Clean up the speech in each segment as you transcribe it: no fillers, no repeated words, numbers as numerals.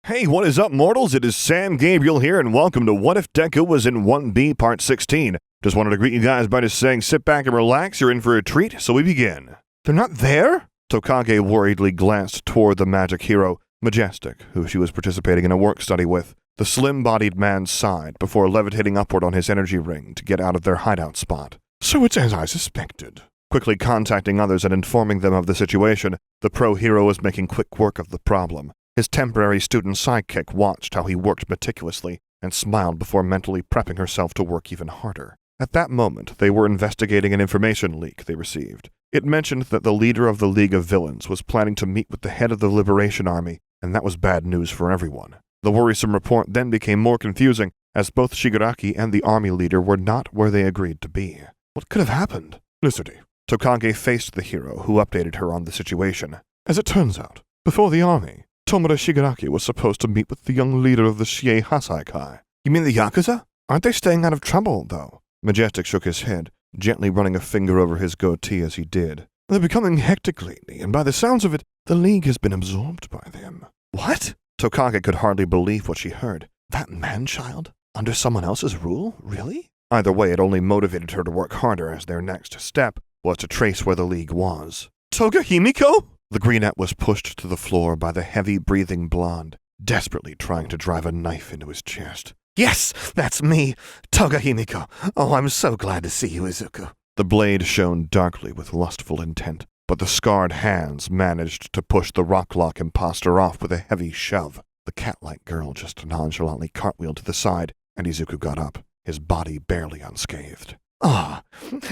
Hey, what is up, mortals? It is Sam Gabriel here, and welcome to What If Deku Was in 1B Part 16. Just wanted to greet you guys by just saying sit back and relax, you're in for a treat, so we begin. They're not there? Tokage worriedly glanced toward the magic hero, Majestic, who she was participating in a work study with. The slim-bodied man sighed before levitating upward on his energy ring to get out of their hideout spot. So it's as I suspected. Quickly contacting others and informing them of the situation, the pro-hero was making quick work of the problem. His temporary student sidekick watched how he worked meticulously and smiled before mentally prepping herself to work even harder. At that moment, they were investigating an information leak they received. It mentioned that the leader of the League of Villains was planning to meet with the head of the Liberation Army, and that was bad news for everyone. The worrisome report then became more confusing, as both Shigaraki and the army leader were not where they agreed to be. What could have happened? Lucidity. Tokage faced the hero, who updated her on the situation. As it turns out, before the army, Tomura Shigaraki was supposed to meet with the young leader of the Shiei Hasaikai. You mean the Yakuza? Aren't they staying out of trouble, though? Majestic shook his head, gently running a finger over his goatee as he did. They're becoming hectic lately, and by the sounds of it, the League has been absorbed by them. What? Tokage could hardly believe what she heard. That man-child? Under someone else's rule? Really? Either way, it only motivated her to work harder, as their next step was to trace where the League was. Toga Himiko? The greenette was pushed to the floor by the heavy-breathing blonde, desperately trying to drive a knife into his chest. Yes, that's me, Toga Himiko. Oh, I'm so glad to see you, Izuku. The blade shone darkly with lustful intent, but the scarred hands managed to push the rock-lock imposter off with a heavy shove. The cat-like girl just nonchalantly cartwheeled to the side, and Izuku got up, his body barely unscathed. Ah,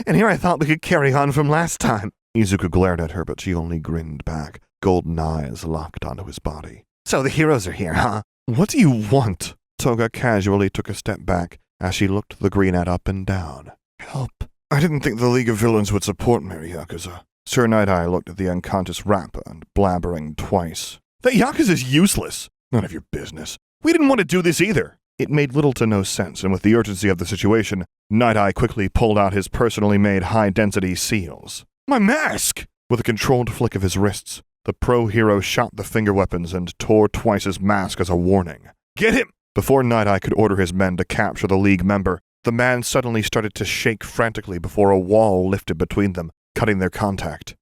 and here I thought we could carry on from last time. Izuku glared at her, but she only grinned back, golden eyes locked onto his body. So the heroes are here, huh? What do you want? Toga casually took a step back as she looked the greenette up and down. Help. I didn't think the League of Villains would support Mary Yakuza. Sir Night-Eye looked at the unconscious Rappa and blabbering twice. That Yakuza's useless. None of your business. We didn't want to do this either. It made little to no sense, and with the urgency of the situation, Night-Eye quickly pulled out his personally made high-density seals. My mask! With a controlled flick of his wrists, the pro-hero shot the finger weapons and tore Twice's mask as a warning. Get him! Before Night-Eye could order his men to capture the League member, the man suddenly started to shake frantically before a wall lifted between them, cutting their contact.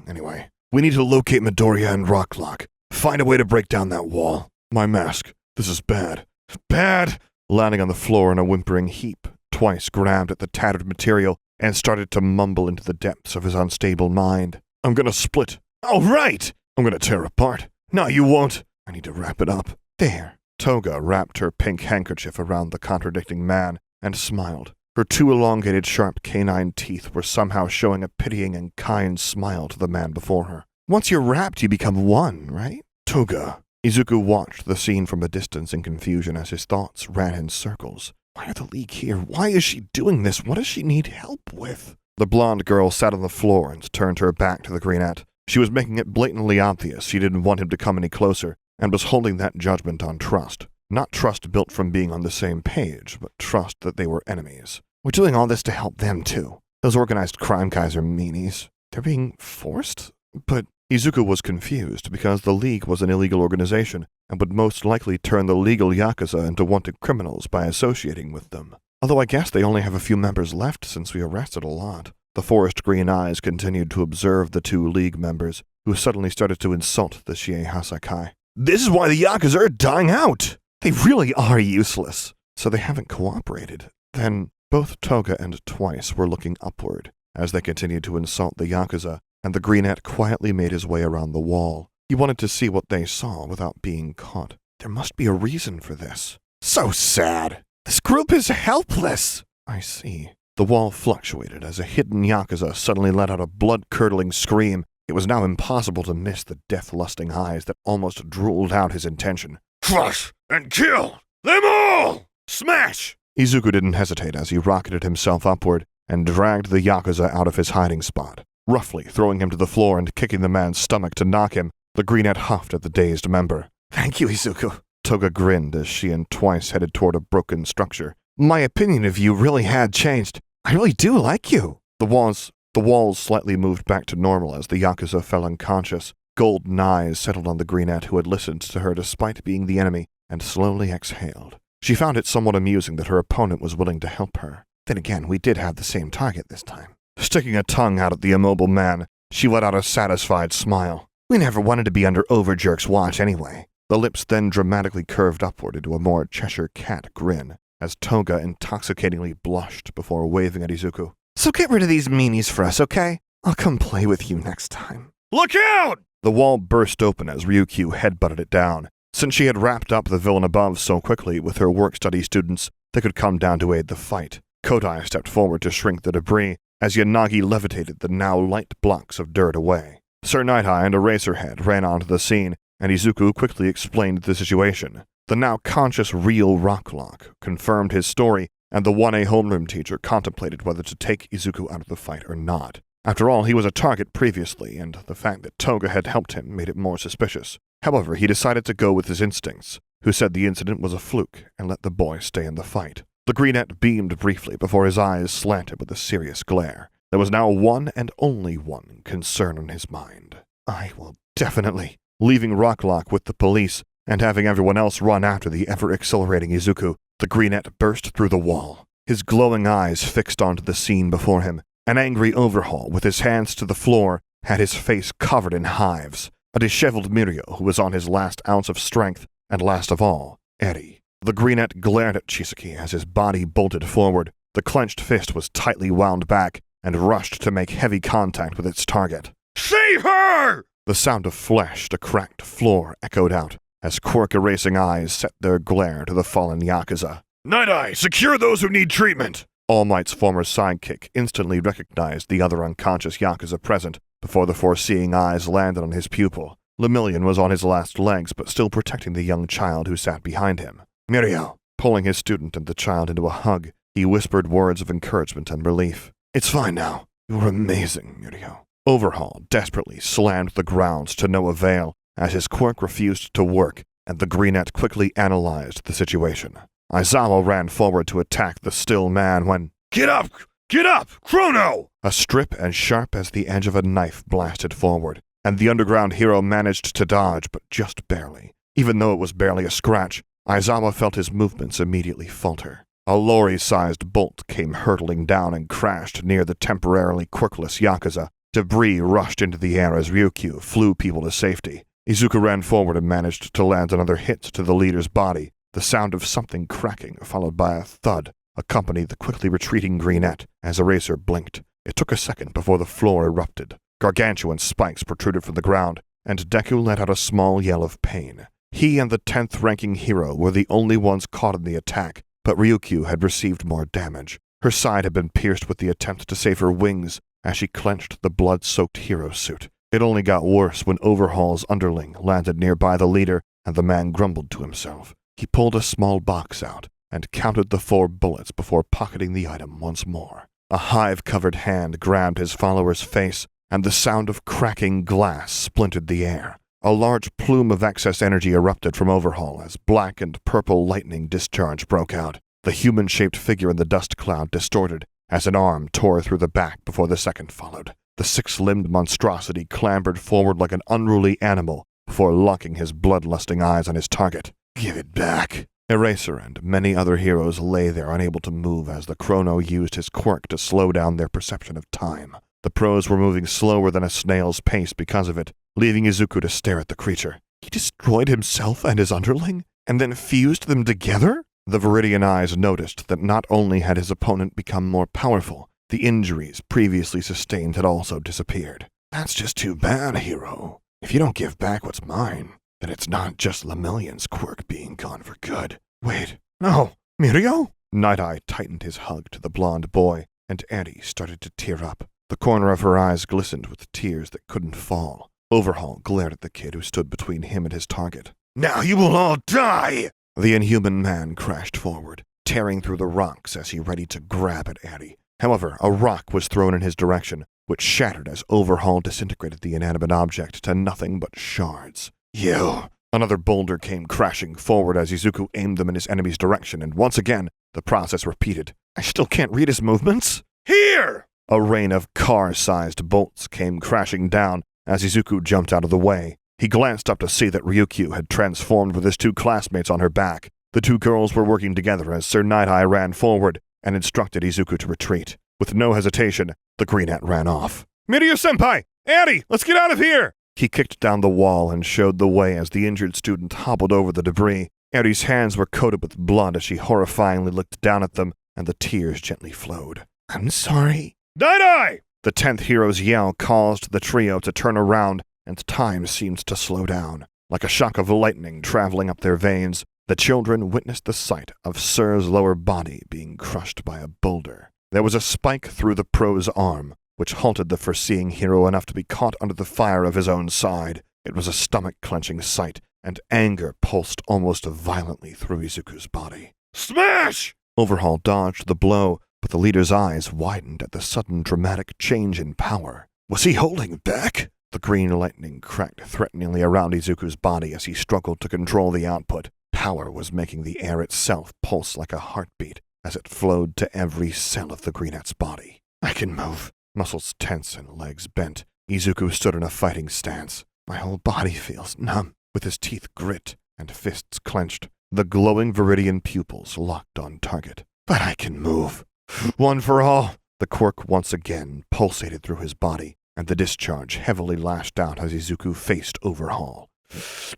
Anyway, we need to locate Midoriya and Rocklock. Find a way to break down that wall. My mask. This is bad. Bad! Landing on the floor in a whimpering heap, Twice grabbed at the tattered material and started to mumble into the depths of his unstable mind. I'm gonna split. Oh, right! I'm gonna tear apart. No, you won't. I need to wrap it up. There. Toga wrapped her pink handkerchief around the contradicting man and smiled. Her two elongated, sharp canine teeth were somehow showing a pitying and kind smile to the man before her. Once you're wrapped, you become one, right? Toga. Izuku watched the scene from a distance in confusion as his thoughts ran in circles. Why are the League here? Why is she doing this? What does she need help with? The blonde girl sat on the floor and turned her back to the greenette. She was making it blatantly obvious she didn't want him to come any closer, and was holding that judgment on trust. Not trust built from being on the same page, but trust that they were enemies. We're doing all this to help them, too. Those organized crime guys are meanies. They're being forced? But Izuku was confused because the League was an illegal organization and would most likely turn the legal Yakuza into wanted criminals by associating with them. Although I guess they only have a few members left since we arrested a lot. The forest green eyes continued to observe the two League members, who suddenly started to insult the Shiei Hasaikai. This is why the Yakuza are dying out! They really are useless. So they haven't cooperated. Then both Toga and Twice were looking upward as they continued to insult the Yakuza, and the greenette quietly made his way around the wall. He wanted to see what they saw without being caught. There must be a reason for this. So sad. This group is helpless. I see. The wall fluctuated as a hidden Yakuza suddenly let out a blood-curdling scream. It was now impossible to miss the death-lusting eyes that almost drooled out his intention. Crush and kill them all! Smash! Izuku didn't hesitate as he rocketed himself upward and dragged the Yakuza out of his hiding spot. Roughly throwing him to the floor and kicking the man's stomach to knock him, the greenette huffed at the dazed member. Thank you, Izuku. Toga grinned as she and Twice headed toward a broken structure. My opinion of you really had changed. I really do like you. The walls slightly moved back to normal as the Yakuza fell unconscious, golden eyes settled on the greenette who had listened to her despite being the enemy and slowly exhaled. She found it somewhat amusing that her opponent was willing to help her. Then again, we did have the same target this time. Sticking a tongue out at the immobile man, she let out a satisfied smile. We never wanted to be under Overjerk's watch anyway. The lips then dramatically curved upward into a more Cheshire cat grin, as Toga intoxicatingly blushed before waving at Izuku. So get rid of these meanies for us, okay? I'll come play with you next time. Look out! The wall burst open as Ryukyu headbutted it down. Since she had wrapped up the villain above so quickly with her work-study students, they could come down to aid the fight. Kodai stepped forward to shrink the debris as Yanagi levitated the now light blocks of dirt away. Sir Night-Eye and Eraserhead ran onto the scene, and Izuku quickly explained the situation. The now conscious real Rocklock confirmed his story, and the 1A homeroom teacher contemplated whether to take Izuku out of the fight or not. After all, he was a target previously, and the fact that Toga had helped him made it more suspicious. However, he decided to go with his instincts, who said the incident was a fluke and let the boy stay in the fight. The greenette beamed briefly before his eyes slanted with a serious glare. There was now one and only one concern on his mind. I will definitely. Leaving Rocklock with the police and having everyone else run after the ever-accelerating Izuku, the greenette burst through the wall, his glowing eyes fixed onto the scene before him. An angry Overhaul, with his hands to the floor, had his face covered in hives. A disheveled Mirio, who was on his last ounce of strength, and last of all, Eri. The greenette glared at Chisaki as his body bolted forward. The clenched fist was tightly wound back and rushed to make heavy contact with its target. Save her! The sound of flesh to cracked floor echoed out as quirk-erasing eyes set their glare to the fallen Yakuza. Night-Eye, secure those who need treatment! All Might's former sidekick instantly recognized the other unconscious Yakuza present before the foreseeing eyes landed on his pupil. Lemillion was on his last legs but still protecting the young child who sat behind him. Mirio! Pulling his student and the child into a hug, he whispered words of encouragement and relief. It's fine now. You're amazing, Mirio. Overhaul desperately slammed the grounds to no avail as his quirk refused to work, and the greenette quickly analyzed the situation. Aizawa ran forward to attack the still man when, Get up! Get up! Chrono! A strip as sharp as the edge of a knife blasted forward, and the underground hero managed to dodge, but just barely. Even though it was barely a scratch, Aizawa felt his movements immediately falter. A lorry-sized bolt came hurtling down and crashed near the temporarily quirkless Yakuza. Debris rushed into the air as Ryukyu flew people to safety. Izuku ran forward and managed to land another hit to the leader's body. The sound of something cracking, followed by a thud, accompanied the quickly retreating greenette as Eraser blinked. It took a second before the floor erupted. Gargantuan spikes protruded from the ground, and Deku let out a small yell of pain. He and the 10th-ranking hero were the only ones caught in the attack, but Ryukyu had received more damage. Her side had been pierced with the attempt to save her wings as she clenched the blood-soaked hero suit. It only got worse when Overhaul's underling landed nearby the leader, and the man grumbled to himself. He pulled a small box out and counted the 4 bullets before pocketing the item once more. A hive-covered hand grabbed his follower's face, and the sound of cracking glass splintered the air. A large plume of excess energy erupted from Overhaul as black and purple lightning discharge broke out. The human-shaped figure in the dust cloud distorted as an arm tore through the back before the second followed. The 6-limbed monstrosity clambered forward like an unruly animal before locking his bloodlusting eyes on his target. Give it back. Eraser and many other heroes lay there unable to move as the Chrono used his quirk to slow down their perception of time. The pros were moving slower than a snail's pace because of it, leaving Izuku to stare at the creature. He destroyed himself and his underling, and then fused them together? The Viridian eyes noticed that not only had his opponent become more powerful, the injuries previously sustained had also disappeared. That's just too bad, hero. If you don't give back what's mine, then it's not just Lemillion's quirk being gone for good. Wait, no, Mirio? Night-Eye tightened his hug to the blonde boy, and Annie started to tear up. The corner of her eyes glistened with tears that couldn't fall. Overhaul glared at the kid who stood between him and his target. Now you will all die! The inhuman man crashed forward, tearing through the rocks as he readied to grab at Annie. However, a rock was thrown in his direction, which shattered as Overhaul disintegrated the inanimate object to nothing but shards. You! Another boulder came crashing forward as Izuku aimed them in his enemy's direction, and once again, the process repeated. I still can't read his movements? Here! A rain of car-sized bolts came crashing down as Izuku jumped out of the way. He glanced up to see that Ryukyu had transformed with his two classmates on her back. The two girls were working together as Sir Night-Eye ran forward and instructed Izuku to retreat. With no hesitation, the greenette ran off. "Mirio-senpai! Addy, let's get out of here!" He kicked down the wall and showed the way as the injured student hobbled over the debris. Addy's hands were coated with blood as she horrifyingly looked down at them, and the tears gently flowed. "I'm sorry." "Night-Eye!" The 10th hero's yell caused the trio to turn around, and time seemed to slow down. Like a shock of lightning traveling up their veins, the children witnessed the sight of Sir's lower body being crushed by a boulder. There was a spike through the pro's arm, which halted the foreseeing hero enough to be caught under the fire of his own side. It was a stomach-clenching sight, and anger pulsed almost violently through Izuku's body. "Smash!" Overhaul dodged the blow, but the leader's eyes widened at the sudden dramatic change in power. Was he holding back? The green lightning cracked threateningly around Izuku's body as he struggled to control the output. Power was making the air itself pulse like a heartbeat as it flowed to every cell of the greenette's body. "I can move." Muscles tense and legs bent, Izuku stood in a fighting stance. My whole body feels numb, with his teeth grit and fists clenched, the glowing viridian pupils locked on target. "But I can move." "One for all." The quirk once again pulsated through his body, and the discharge heavily lashed out as Izuku faced Overhaul.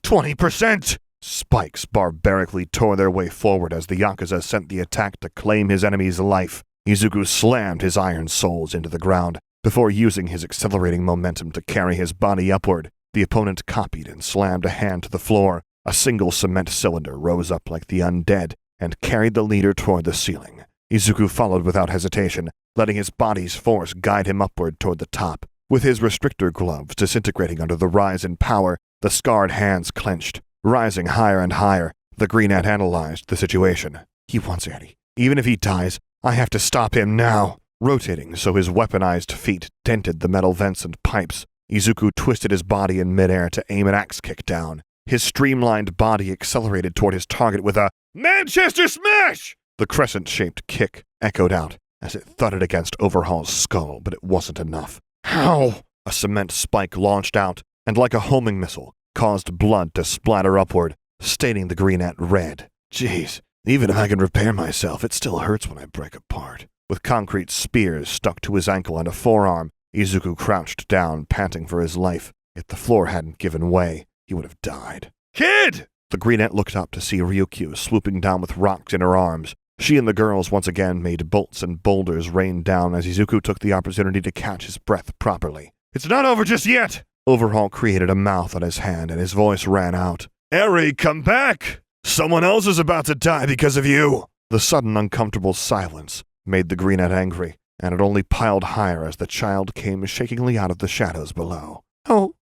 20%! Spikes barbarically tore their way forward as the Yakuza sent the attack to claim his enemy's life. Izuku slammed his iron soles into the ground before using his accelerating momentum to carry his body upward. The opponent copied and slammed a hand to the floor. A single cement cylinder rose up like the undead and carried the leader toward the ceiling. Izuku followed without hesitation, letting his body's force guide him upward toward the top. With his restrictor gloves disintegrating under the rise in power, the scarred hands clenched. Rising higher and higher, the greenette analyzed the situation. He wants Eddie. Even if he dies, I have to stop him now. Rotating so his weaponized feet dented the metal vents and pipes, Izuku twisted his body in midair to aim an axe kick down. His streamlined body accelerated toward his target with a Manchester Smash! The crescent-shaped kick echoed out as it thudded against Overhaul's skull, but it wasn't enough. How? A cement spike launched out, and like a homing missile, caused blood to splatter upward, staining the greenette red. Jeez, even if I can repair myself, it still hurts when I break apart. With concrete spears stuck to his ankle and a forearm, Izuku crouched down, panting for his life. If the floor hadn't given way, he would have died. "Kid!" The greenette looked up to see Ryukyu swooping down with rocks in her arms. She and the girls once again made bolts and boulders rain down as Izuku took the opportunity to catch his breath properly. "It's not over just yet!" Overhaul created a mouth on his hand, and his voice ran out. "Eri, come back! Someone else is about to die because of you!" The sudden uncomfortable silence made the greenette angry, and it only piled higher as the child came shakingly out of the shadows below. "Oh,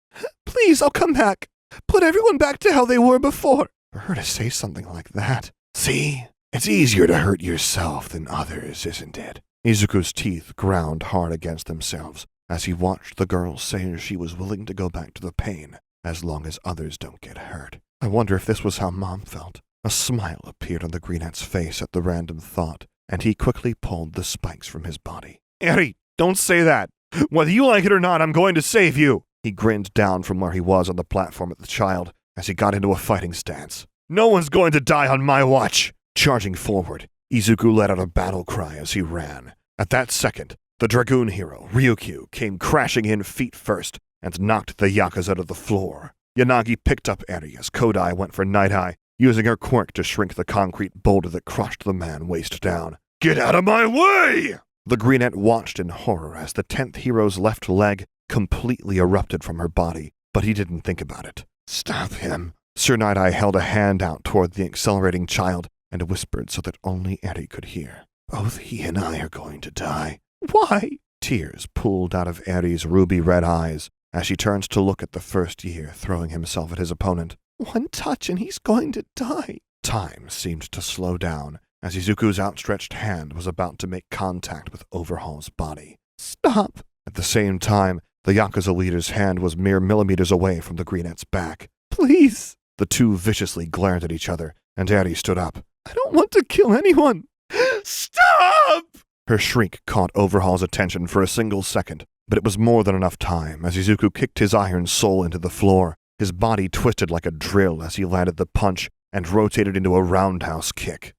please, I'll come back. Put everyone back to how they were before." For her to say something like that. See? It's easier to hurt yourself than others, isn't it? Izuku's teeth ground hard against themselves as he watched the girl say she was willing to go back to the pain as long as others don't get hurt. I wonder if this was how Mom felt. A smile appeared on the greenette's face at the random thought, and he quickly pulled the spikes from his body. "Eri, don't say that. Whether you like it or not, I'm going to save you." He grinned down from where he was on the platform at the child as he got into a fighting stance. "No one's going to die on my watch." Charging forward, Izuku let out a battle cry as he ran. At that second, the dragoon hero, Ryukyu, came crashing in feet first and knocked the Yakuza to the floor. Yanagi picked up Eri as Kodai went for Night-Eye, using her quirk to shrink the concrete boulder that crushed the man waist down. "Get out of my way!" The greenette watched in horror as the 10th hero's left leg completely erupted from her body, but he didn't think about it. "Stop him." Sir Night-Eye held a hand out toward the accelerating child and whispered so that only Eri could hear. "Both he and I are going to die." "Why?" Tears pooled out of Eri's ruby-red eyes as she turns to look at the first year throwing himself at his opponent. "One touch and he's going to die." Time seemed to slow down as Izuku's outstretched hand was about to make contact with Overhaul's body. "Stop." At the same time, the Yakuza leader's hand was mere millimeters away from the greenette's back. "Please." The two viciously glared at each other, and Eri stood up. "I don't want to kill anyone." "Stop!" Her shriek caught Overhaul's attention for a single second, But it was more than enough time as Izuku kicked his iron soul into the floor. His body twisted like a drill as he landed the punch and rotated into a roundhouse kick.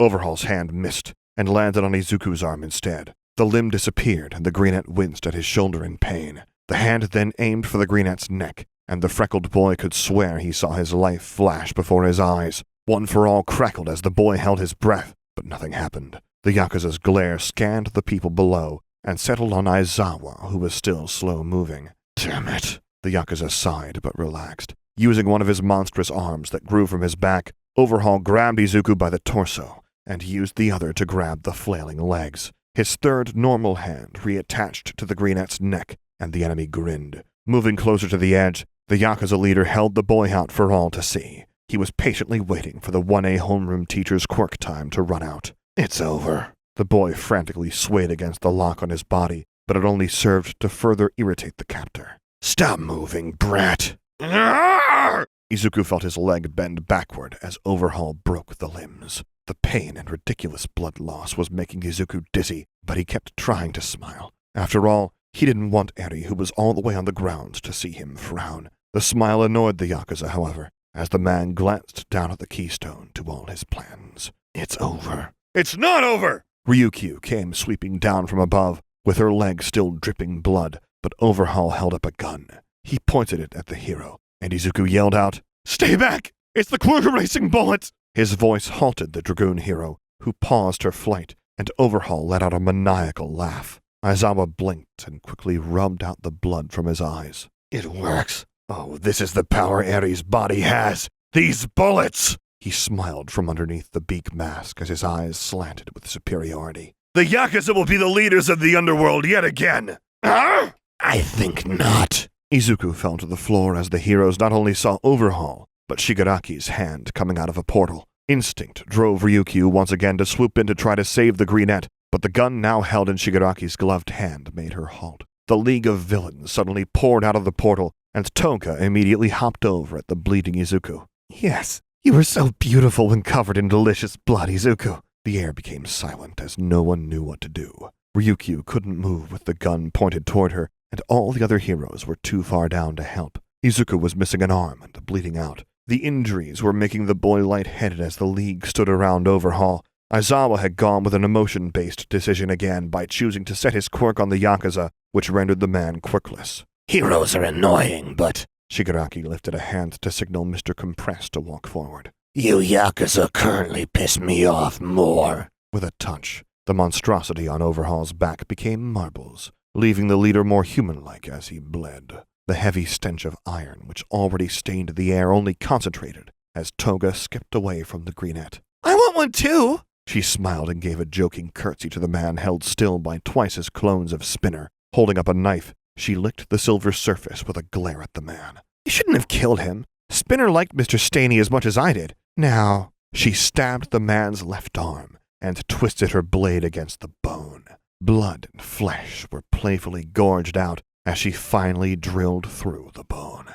Overhaul's hand missed and landed on Izuku's arm instead. The limb disappeared and the greenette winced at his shoulder in pain. The hand then aimed for the greenette's neck, and the freckled boy could swear he saw his life flash before his eyes. One for All crackled as the boy held his breath, but nothing happened. The Yakuza's glare scanned the people below and settled on Aizawa, who was still slow-moving. Damn it. The Yakuza sighed but relaxed. Using one of his monstrous arms that grew from his back, Overhaul grabbed Izuku by the torso and used the other to grab the flailing legs. His third normal hand reattached to the greenette's neck, and the enemy grinned. Moving closer to the edge, the Yakuza leader held the boy out for all to see. He was patiently waiting for the 1A homeroom teacher's quirk time to run out. It's over. The boy frantically swayed against the lock on his body, but it only served to further irritate the captor. Stop moving, brat! Izuku felt his leg bend backward as Overhaul broke the limbs. The pain and ridiculous blood loss was making Izuku dizzy, but he kept trying to smile. After all, he didn't want Eri, who was all the way on the ground, to see him frown. The smile annoyed the Yakuza, however, as the man glanced down at the keystone to all his plans. It's over. It's not over! Ryukyu came sweeping down from above, with her leg still dripping blood, but Overhaul held up a gun. He pointed it at the hero, and Izuku yelled out, Stay back! It's the quirk erasing bullet! His voice halted the dragoon hero, who paused her flight, and Overhaul let out a maniacal laugh. Aizawa blinked and quickly rubbed out the blood from his eyes. It works. Oh, this is the power Eri's body has. These bullets! He smiled from underneath the beak mask as his eyes slanted with superiority. The Yakuza will be the leaders of the underworld yet again! Huh? I think not. Izuku fell to the floor as the heroes not only saw Overhaul, but Shigaraki's hand coming out of a portal. Instinct drove Ryukyu once again to swoop in to try to save the greenette, but the gun now held in Shigaraki's gloved hand made her halt. The League of Villains suddenly poured out of the portal, and Toga immediately hopped over at the bleeding Izuku. Yes, you were so beautiful when covered in delicious blood, Izuku. The air became silent as no one knew what to do. Ryukyu couldn't move with the gun pointed toward her, and all the other heroes were too far down to help. Izuku was missing an arm and bleeding out. The injuries were making the boy lightheaded as the League stood around Overhaul. Aizawa had gone with an emotion-based decision again by choosing to set his quirk on the Yakuza, which rendered the man quirkless. Heroes are annoying, but... Shigaraki lifted a hand to signal Mr. Compress to walk forward. You Yakuza currently piss me off more. With a touch, the monstrosity on Overhaul's back became marbles, leaving the leader more human-like as he bled. The heavy stench of iron, which already stained the air, only concentrated as Toga skipped away from the greenette. I want one too! She smiled and gave a joking curtsy to the man held still by twice his clones of Spinner. Holding up a knife, she licked the silver surface with a glare at the man. You shouldn't have killed him. Spinner liked Mr. Staney as much as I did. Now, she stabbed the man's left arm and twisted her blade against the bone. Blood and flesh were playfully gorged out as she finally drilled through the bone.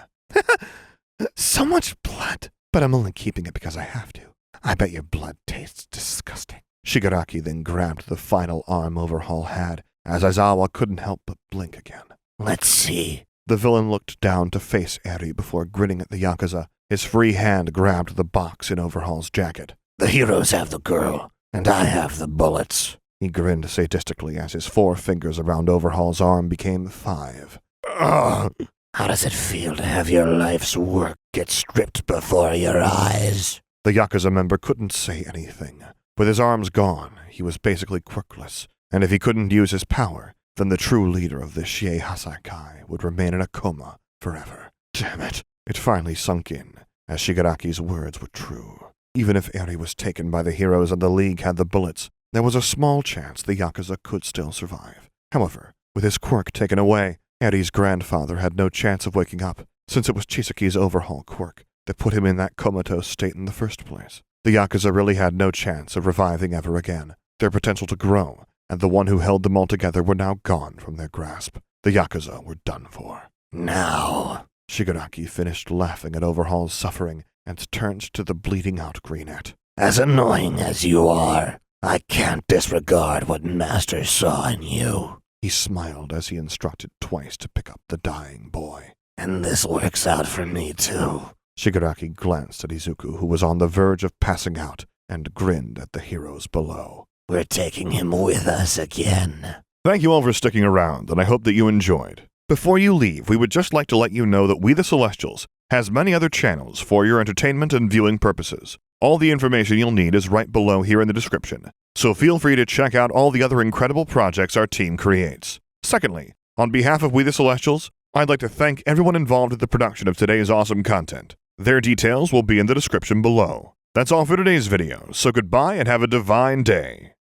So much blood, but I'm only keeping it because I have to. I bet your blood tastes disgusting. Shigaraki then grabbed the final arm Overhaul had, as Aizawa couldn't help but blink again. Let's see. The villain looked down to face Eri before grinning at the Yakuza. His free hand grabbed the box in Overhaul's jacket. The heroes have the girl, and I have the bullets. He grinned sadistically as his 4 fingers around Overhaul's arm became 5. Ugh. How does it feel to have your life's work get stripped before your eyes? The Yakuza member couldn't say anything. With his arms gone, he was basically quirkless, and if he couldn't use his power, then the true leader of the Shie Hasakai would remain in a coma forever. Damn it. It finally sunk in, as Shigaraki's words were true. Even if Eri was taken by the heroes and the League had the bullets, there was a small chance the Yakuza could still survive. However, with his quirk taken away, Eri's grandfather had no chance of waking up, since it was Chisaki's Overhaul quirk that put him in that comatose state in the first place. The Yakuza really had no chance of reviving ever again. Their potential to grow, and the one who held them all together were now gone from their grasp. The Yakuza were done for. Now, Shigaraki finished laughing at Overhaul's suffering and turned to the bleeding-out greenette. As annoying as you are, I can't disregard what Master saw in you. He smiled as he instructed twice to pick up the dying boy. And this works out for me too. Shigaraki glanced at Izuku, who was on the verge of passing out, and grinned at the heroes below. We're taking him with us again. Thank you all for sticking around, and I hope that you enjoyed. Before you leave, we would just like to let you know that We the Celestials has many other channels for your entertainment and viewing purposes. All the information you'll need is right below here in the description, so feel free to check out all the other incredible projects our team creates. Secondly, on behalf of We the Celestials, I'd like to thank everyone involved in the production of today's awesome content. Their details will be in the description below. That's all for today's video, so goodbye and have a divine day.